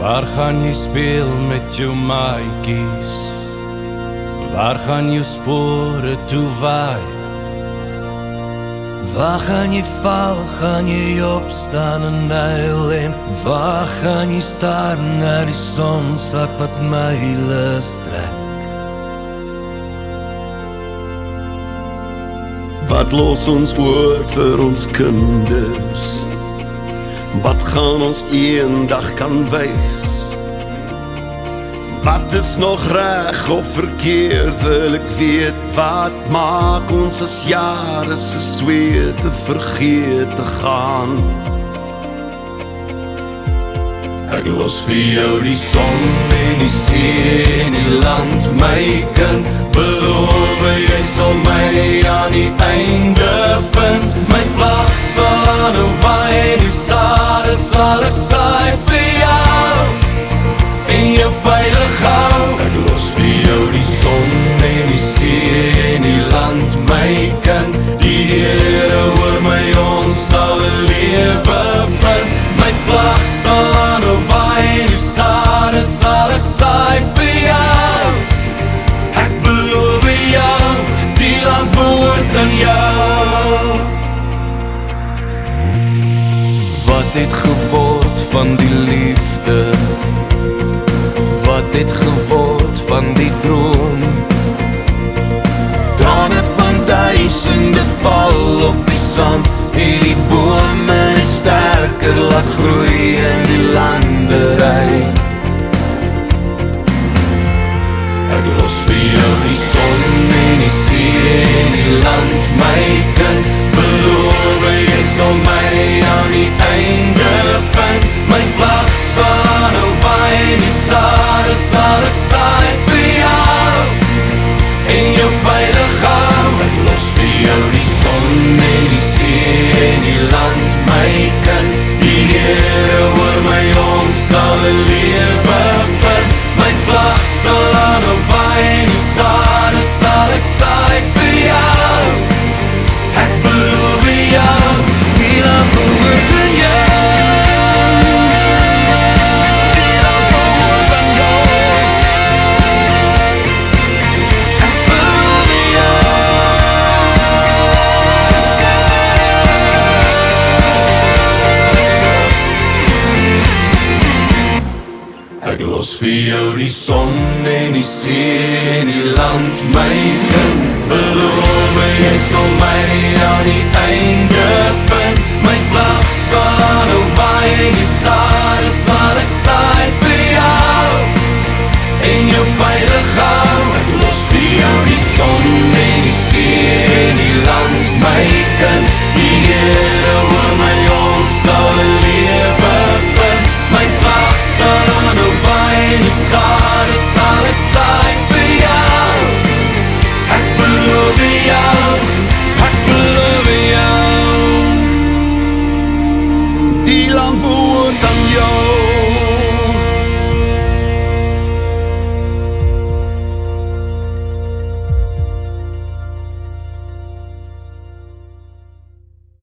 Waar gaan jy speel met jou maatjies? Waar gaan jou spore toe waai? Waar gaan jy val, gaan jy opstaan en huil? En waar gaan jy staar na die sonsak wat myle strek? Wat los ons oor vir ons kinders? Wat gaan ons eendag kan wys? Wat is nog reg of verkeerd, wil ek weet. Wat maak ons as jare se swete vergeet te gaan? Ek los vir jou die son en die see en die land, my kind. Beloof jy sal my aan die einde vind. My vlag sal aanhou waai, die sade sal ek saai vir jou en jou veilig hou. Ek los vir jou die son en die see en die land, my kind. Die Here oor my, ons sal 'n lewe vind. My vlag sal aanhou waai, die sade sal ek saai vir jou. Ek beloof jou, die land behoort aan jou. Wat het geword van die liefde? Wat het geword van die droom? Trane van duisende val op die sand. Hierdie bome is sterker, laat groei in die landery. Ek los vir jou die son en die see en die land, my kind. Beloof jy sal my aan die einde vind. My vlag sal aanhou waai, die sade sal ek saai vir jou en jou veilig hou. Ek los vir jou die son en die see en die land, my kind. Die Here oor my, ons sal 'n lewe vind. My vlag sal aanhou waai, die sade sal ek saai vir jou. Ek beloof jou, die land behoort aan jou. Ek los vir jou die son en die see en die land, my kind. Beloof jy sal my aan die einde vind. My vlag sal aanhou waai, die sade sal ek saai vir jou en jou veilig hou. Ek los vir jou die son en die see en die land, my kind. Die Here oor my, ons sal 'n lewe vind. My vlag sal aanhou waai, die sade sal ek saai vir jou. Ek beloof jou, ek beloof jou. Die land behoort aan jou.